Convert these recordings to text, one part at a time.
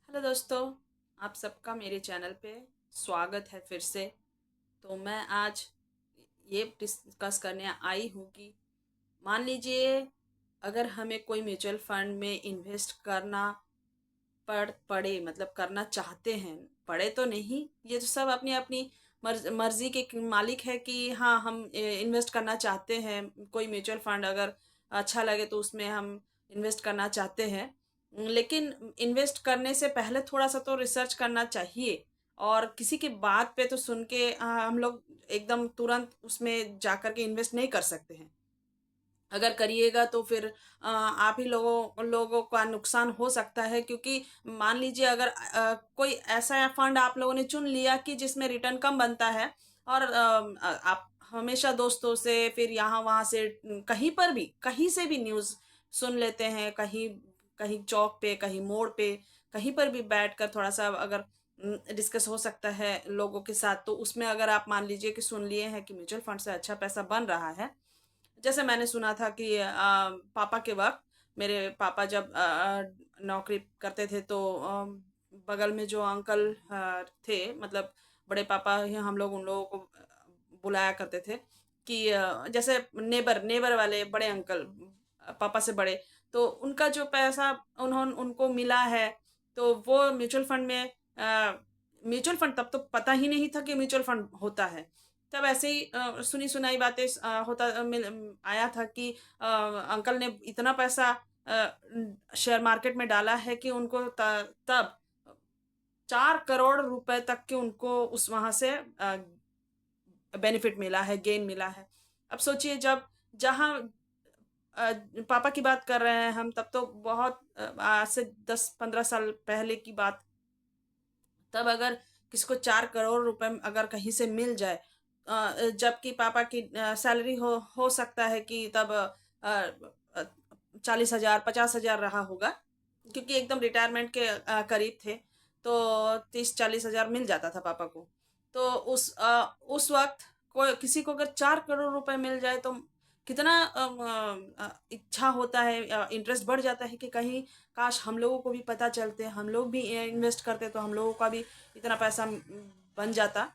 Hello दोस्तों, आप सबका मेरे चैनल पे स्वागत है फिर से। तो मैं आज ये डिस्कस करने आई हूँ कि मान लीजिए अगर हमें कोई म्यूचुअल फंड में इन्वेस्ट करना पड़े मतलब करना चाहते हैं। पड़े तो नहीं, ये तो सब अपनी अपनी मर्जी के मालिक है कि हाँ हम इन्वेस्ट करना चाहते हैं। कोई म्यूचुअल फंड अगर अच्छा लगे तो उसमें हम इन्वेस्ट करना चाहते हैं। लेकिन इन्वेस्ट करने से पहले थोड़ा सा तो रिसर्च करना चाहिए। और किसी की बात पे तो सुन के हम लोग एकदम तुरंत उसमें जाकर के इन्वेस्ट नहीं कर सकते हैं। अगर करिएगा तो फिर आप ही लोगों लोगों का नुकसान हो सकता है, क्योंकि मान लीजिए अगर कोई ऐसा फंड आप लोगों ने चुन लिया कि जिसमें रिटर्न कम बनता है। और आप हमेशा दोस्तों से फिर यहाँ वहाँ से कहीं पर भी कहीं से भी न्यूज़ सुन लेते हैं। कहीं कहीं चौक पे, कहीं मोड़ पे, कहीं पर भी बैठकर थोड़ा सा अगर डिस्कस हो सकता है लोगों के साथ, तो उसमें अगर आप मान लीजिए कि सुन लिए हैं कि म्यूचुअल फंड से अच्छा पैसा बन रहा है। जैसे मैंने सुना था कि पापा के वक्त, मेरे पापा जब नौकरी करते थे तो बगल में जो अंकल थे, मतलब बड़े पापा ही हम लोग उन लोगों को बुलाया करते थे कि जैसे नेबर नेबर वाले बड़े अंकल, पापा से बड़े। तो उनका जो पैसा उन्होंने उनको मिला है, तो वो म्यूचुअल फंड में म्यूचुअल फंड तब तो पता ही नहीं था कि म्यूचुअल फंड होता है। तब ऐसे ही सुनी सुनाई बातें आया था कि अंकल ने इतना पैसा शेयर मार्केट में डाला है कि उनको तब 4 करोड़ रुपए तक के उनको उस वहां से बेनिफिट मिला है, गेन मिला है। अब सोचिए, जब जहां अ, पापा की बात कर रहे हैं हम, तब तो बहुत आज से 10-15 साल पहले की बात। तब अगर किसी को 4 करोड़ रुपए अगर कहीं से मिल जाए, जबकि पापा की सैलरी हो सकता है कि तब 40,000 50,000 रहा होगा, क्योंकि एकदम रिटायरमेंट के करीब थे। तो 30-40 हजार मिल जाता था पापा को। तो उस वक्त कोई किसी को अगर 4 करोड़ रुपए मिल जाए तो कितना इच्छा होता है, इंटरेस्ट बढ़ जाता है कि कहीं काश हम लोगों को भी पता चलते, हम लोग भी इन्वेस्ट करते तो हम लोगों का भी इतना पैसा बन जाता।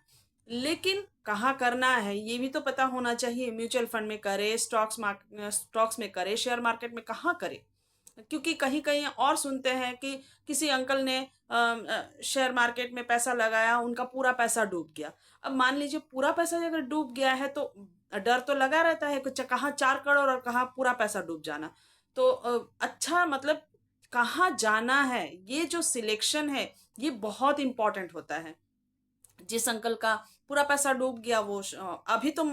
लेकिन कहाँ करना है ये भी तो पता होना चाहिए। म्यूचुअल फंड में करे, स्टॉक्स में करे, शेयर मार्केट में कहाँ करे? क्योंकि कहीं कहीं और सुनते हैं कि किसी अंकल ने शेयर मार्केट में पैसा लगाया, उनका पूरा पैसा डूब गया। अब मान लीजिए पूरा पैसा अगर डूब गया है तो डर तो लगा रहता है कुछ, कहाँ 4 करोड़ और कहाँ पूरा पैसा डूब जाना। तो अच्छा मतलब कहाँ जाना है, ये जो सिलेक्शन है ये बहुत इंपॉर्टेंट होता है। जिस अंकल का पूरा पैसा डूब गया, वो अभी तो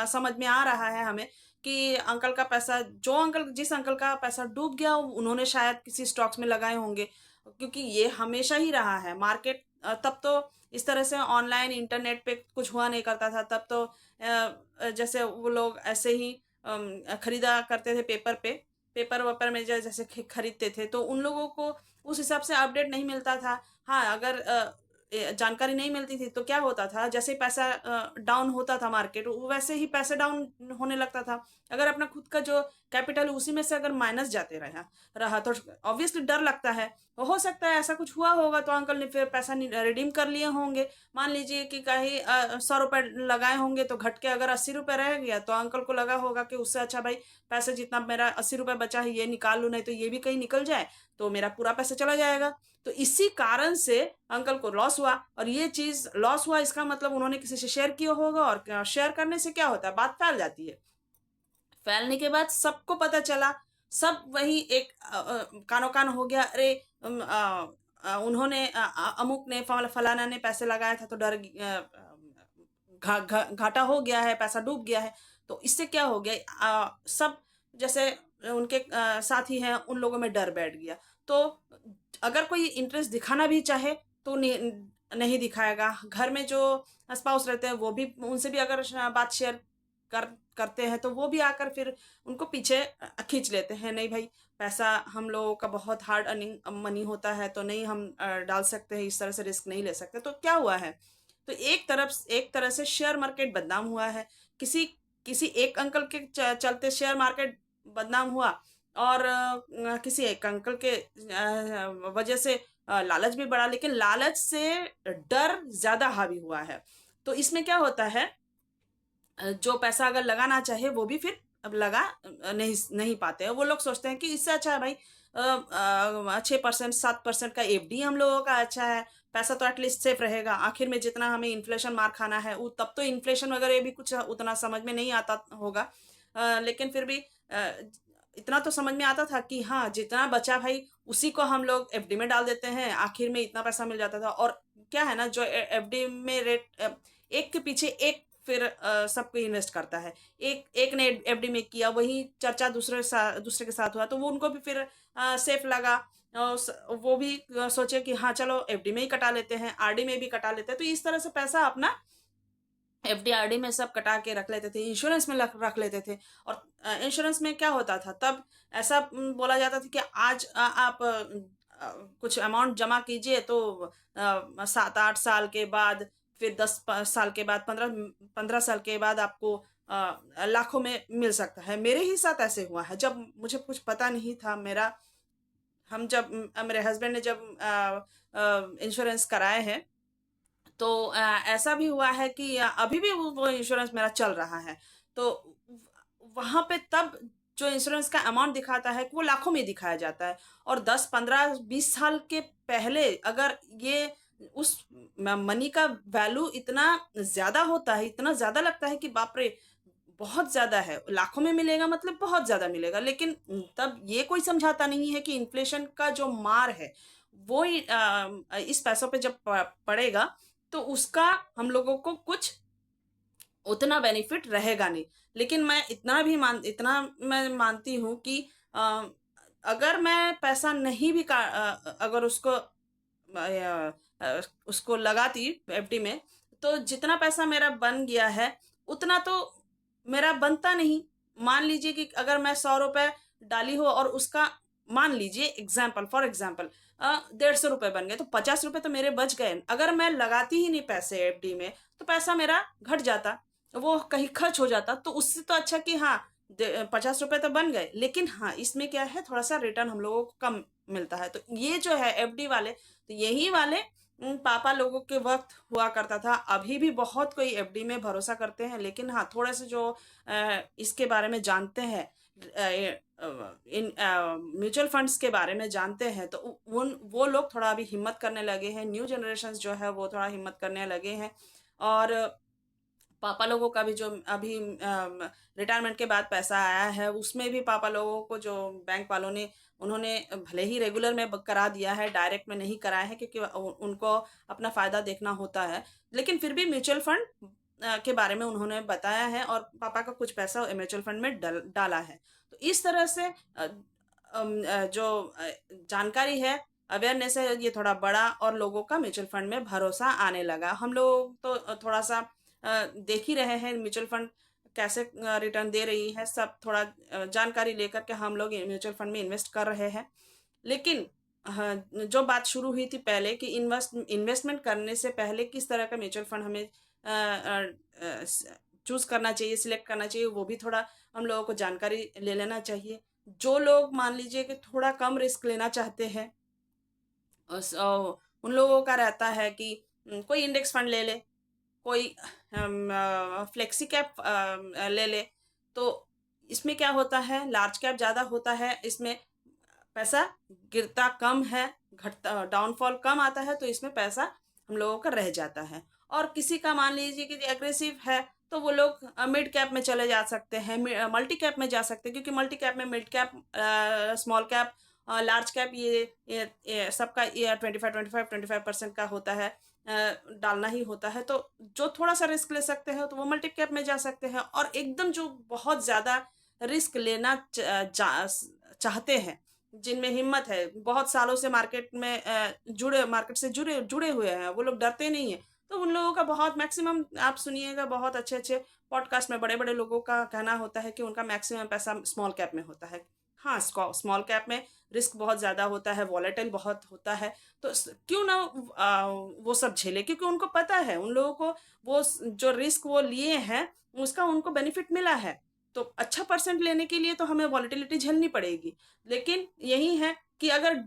समझ में आ रहा है हमें कि अंकल का पैसा, जिस अंकल का पैसा डूब गया उन्होंने शायद किसी स्टॉक्स में लगाए होंगे। क्योंकि ये हमेशा ही रहा है मार्केट। तब तो इस तरह से ऑनलाइन इंटरनेट पे कुछ हुआ नहीं करता था। तब तो जैसे वो लोग ऐसे ही खरीदा करते थे पेपर वेपर में, जैसे खरीदते थे, तो उन लोगों को उस हिसाब से अपडेट नहीं मिलता था। हाँ, अगर जानकारी नहीं मिलती थी तो क्या होता था, जैसे ही पैसा डाउन होता था मार्केट, वैसे ही पैसे डाउन होने लगता था। अगर अपना खुद का जो कैपिटल उसी में से अगर माइनस जाते रहा रहा तो ऑब्वियसली डर लगता है। हो सकता है ऐसा कुछ हुआ होगा तो अंकल ने फिर पैसा रिडीम कर लिए होंगे। मान लीजिए कि कहीं 100 रुपए लगाए होंगे तो घट के अगर 80 रुपए रह गया, तो अंकल को लगा होगा कि उससे अच्छा भाई पैसे जितना मेरा 80 रुपए बचा है ये निकाल लूं, नहीं तो ये भी कहीं निकल जाए तो मेरा पूरा पैसा चला जाएगा। तो इसी कारण से अंकल को लॉस हुआ। और ये चीज लॉस हुआ इसका मतलब उन्होंने किसी से शेयर किया होगा, और शेयर करने से क्या होता है, बात फैल जाती है। फैलने के बाद सबको पता चला, सब वही एक कानो कान हो गया। अरे उन्होंने अमुक ने फलाना ने पैसे लगाया था तो घाटा हो गया है, पैसा डूब गया है। तो इससे क्या हो गया, सब जैसे उनके साथी हैं उन लोगों में डर बैठ गया। तो अगर कोई इंटरेस्ट दिखाना भी चाहे तो नहीं दिखाएगा। घर में जो स्पाउस रहते हैं वो भी, उनसे भी अगर बात शेयर कर करते हैं तो वो भी आकर फिर उनको पीछे खींच लेते हैं। नहीं भाई, पैसा हम लोगों का बहुत हार्ड अर्निंग मनी होता है तो नहीं हम डाल सकते हैं, इस तरह से रिस्क नहीं ले सकते। तो क्या हुआ है, तो एक तरह से शेयर मार्केट बदनाम हुआ है। किसी किसी एक अंकल के चलते शेयर मार्केट बदनाम हुआ। और किसी एक अंकल के वजह से लालच भी बढ़ा, लेकिन लालच से डर ज्यादा हावी हुआ है। तो इसमें क्या होता है, जो पैसा अगर लगाना चाहे वो भी फिर अब लगा नहीं नहीं पाते हैं। वो लोग सोचते हैं कि इससे अच्छा है भाई 6% 7% का एफडी हम लोगों का अच्छा है, पैसा तो एटलीस्ट सेफ रहेगा। आखिर में जितना हमें इन्फ्लेशन मार खाना है वो, तब तो इन्फ्लेशन वगैरह भी कुछ उतना समझ में नहीं आता होगा, लेकिन फिर भी इतना तो समझ में आता था कि हाँ जितना बचा भाई उसी को हम लोग एफडी में डाल देते हैं, आखिर में इतना पैसा मिल जाता था। और क्या है ना, जो एफडी में रेट एक के पीछे एक फिर सबको इन्वेस्ट करता है। एक एक ने एफडी में किया, वही चर्चा दूसरे के साथ हुआ, तो वो उनको भी फिर सेफ लगा। वो भी सोचे कि हाँ चलो एफडी में ही कटा लेते हैं, आरडी में भी कटा लेते हैं। तो इस तरह से पैसा अपना एफडी आरडी में सब कटा के रख लेते थे, इंश्योरेंस में रख लेते थे। और इंश्योरेंस में क्या होता था तब, ऐसा बोला जाता था कि आज आप कुछ अमाउंट जमा कीजिए तो 7-8 साल के बाद, फिर 10 साल के बाद, 15 15 साल के बाद आपको लाखों में मिल सकता है। मेरे ही साथ ऐसे हुआ है, जब मुझे कुछ पता नहीं था। हम जब मेरे हस्बैंड ने जब इंश्योरेंस कराए हैं, तो ऐसा भी हुआ है कि अभी भी वो इंश्योरेंस मेरा चल रहा है। तो वहां पे तब जो इंश्योरेंस का अमाउंट दिखाता है वो लाखों में दिखाया जाता है। और 10 15 20 साल के पहले अगर ये उस मनी का वैल्यू इतना ज्यादा होता है, इतना ज्यादा लगता है कि बाप रे बहुत ज्यादा है, लाखों में मिलेगा मतलब बहुत ज्यादा मिलेगा। लेकिन तब ये कोई समझाता नहीं है कि इन्फ्लेशन का जो मार है वो इस पैसों पे जब पड़ेगा तो उसका हम लोगों को कुछ उतना बेनिफिट रहेगा नहीं। लेकिन इतना मैं मानती हूँ कि अगर मैं पैसा नहीं भी अगर उसको लगाती एफडी में, तो जितना पैसा मेरा बन गया है उतना तो मेरा बनता नहीं। मान लीजिए कि अगर मैं 100 रुपए डाली हो और उसका, मान लीजिए एग्जाम्पल फॉर एग्जाम्पल 150 रुपए बन गए, तो 50 रुपए तो मेरे बच गए। अगर मैं लगाती ही नहीं पैसे एफडी में तो पैसा मेरा घट जाता, वो कहीं खर्च हो जाता। तो उससे तो अच्छा कि हाँ 50 रुपए तो बन गए, लेकिन हाँ इसमें क्या है, थोड़ा सा रिटर्न हम लोगों को कम मिलता है। तो ये जो है एफडी वाले, तो यही वाले पापा लोगों के वक्त हुआ करता था। अभी भी बहुत कोई एफडी में भरोसा करते हैं, लेकिन हाँ थोड़े से जो इसके बारे में जानते हैं, इन म्यूचुअल फंड्स के बारे में जानते हैं, तो उन वो लोग थोड़ा अभी हिम्मत करने लगे हैं। न्यू जनरेशन जो है वो थोड़ा हिम्मत करने लगे हैं। और पापा लोगों का भी जो अभी रिटायरमेंट के बाद पैसा आया है, उसमें भी पापा लोगों को जो बैंक वालों ने, उन्होंने भले ही रेगुलर में करा दिया है, डायरेक्ट में नहीं कराया है क्योंकि उनको अपना फायदा देखना होता है, लेकिन फिर भी म्यूचुअल फंड के बारे में उन्होंने बताया है और पापा का कुछ पैसा म्यूचुअल फंड में डाला है। तो इस तरह से जो जानकारी है, अवेयरनेस है, ये थोड़ा बड़ा और लोगों का म्यूचुअल फंड में भरोसा आने लगा। हम लोग तो थोड़ा सा देख ही रहे हैं म्यूचुअल फंड कैसे रिटर्न दे रही है, सब थोड़ा जानकारी लेकर के हम लोग म्यूचुअल फंड में इन्वेस्ट कर रहे हैं। लेकिन हाँ, जो बात शुरू हुई थी पहले कि इन्वेस्टमेंट करने से पहले किस तरह का म्यूचुअल फंड हमें चूज करना चाहिए, सिलेक्ट करना चाहिए, वो भी थोड़ा हम लोगों को जानकारी ले लेना चाहिए। जो लोग मान लीजिए कि थोड़ा कम रिस्क लेना चाहते हैं, उन लोगों का रहता है कि कोई इंडेक्स फंड ले ले, कोई फ्लेक्सी कैप ले ले। तो इसमें क्या होता है, लार्ज कैप ज़्यादा होता है, इसमें पैसा गिरता कम है, घटता डाउनफॉल कम आता है, तो इसमें पैसा हम लोगों का रह जाता है। और किसी का मान लीजिए कि एग्रेसिव है, तो वो लोग मिड कैप में चले जा सकते हैं, मल्टी कैप में जा सकते हैं, क्योंकि मल्टी कैप में mid cap, small cap, large cap, ये सबका ये 25% का होता है, डालना ही होता है। तो जो थोड़ा सा रिस्क ले सकते हैं तो वो मल्टी कैप में जा सकते हैं। और एकदम जो बहुत ज़्यादा रिस्क लेना चाहते हैं, जिनमें हिम्मत है, बहुत सालों से मार्केट से जुड़े जुड़े हुए हैं, वो लोग डरते नहीं है, तो उन लोगों का बहुत मैक्सिमम आप सुनिएगा, बहुत अच्छे अच्छे पॉडकास्ट में बड़े बड़े लोगों का कहना होता है कि उनका मैक्सिमम पैसा स्मॉल कैप में होता है। हाँ, स्मॉल कैप में रिस्क बहुत ज़्यादा होता है, वॉलेटाइल बहुत होता है, तो क्यों ना वो सब झेले, क्योंकि उनको पता है, उन लोगों को वो जो रिस्क वो लिए हैं उसका उनको बेनिफिट मिला है। तो अच्छा परसेंट लेने के लिए तो हमें वॉलेटिलिटी झेलनी पड़ेगी। लेकिन यही है कि अगर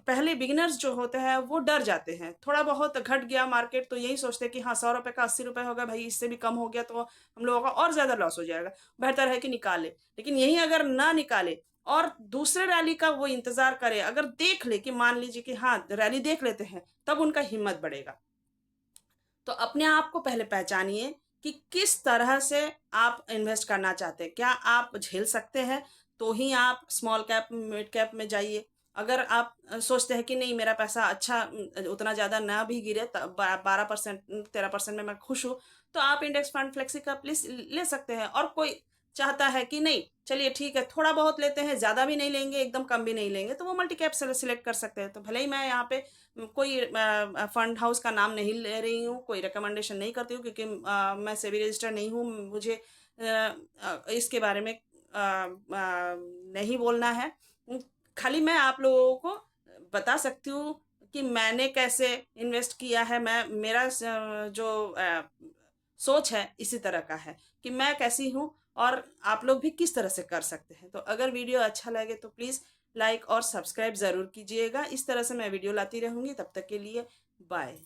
पहले बिगिनर्स जो होते हैं वो डर जाते हैं, थोड़ा बहुत घट गया मार्केट तो यही सोचते हैं कि हाँ 100 रुपये का 80 रुपये होगा भाई, इससे भी कम हो गया तो हम लोगों का और ज़्यादा लॉस हो जाएगा, बेहतर है कि निकाले। लेकिन यही अगर ना निकाले और दूसरे रैली का वो इंतजार करे, अगर देख ले कि मान लीजिए कि हाँ रैली देख लेते हैं, तब उनका हिम्मत बढ़ेगा। तो अपने आप को पहले पहचानिए कि किस तरह से आप इन्वेस्ट करना चाहते हैं, क्या आप झेल सकते हैं तो ही आप स्मॉल कैप मिड कैप में जाइए। अगर आप सोचते हैं कि नहीं मेरा पैसा अच्छा उतना ज़्यादा ना भी गिरे, 12% 13% में मैं खुश हूँ, तो आप इंडेक्स फंड फ्लेक्सी कैप ले सकते हैं। और कोई चाहता है कि नहीं चलिए ठीक है थोड़ा बहुत लेते हैं, ज़्यादा भी नहीं लेंगे एकदम कम भी नहीं लेंगे, तो वो मल्टी कैप सिलेक्ट कर सकते हैं। तो भले ही मैं यहाँ पे कोई फंड हाउस का नाम नहीं ले रही हूँ, कोई रिकमेंडेशन नहीं करती हूँ, क्योंकि मैं सेबी रजिस्टर नहीं हूँ, मुझे इसके बारे में नहीं बोलना है। खाली मैं आप लोगों को बता सकती हूँ कि मैंने कैसे इन्वेस्ट किया है। मैं मेरा जो सोच है इसी तरह का है कि मैं कैसी हूँ, और आप लोग भी किस तरह से कर सकते हैं। तो अगर वीडियो अच्छा लगे तो प्लीज़ लाइक और सब्सक्राइब ज़रूर कीजिएगा। इस तरह से मैं वीडियो लाती रहूँगी। तब तक के लिए बाय।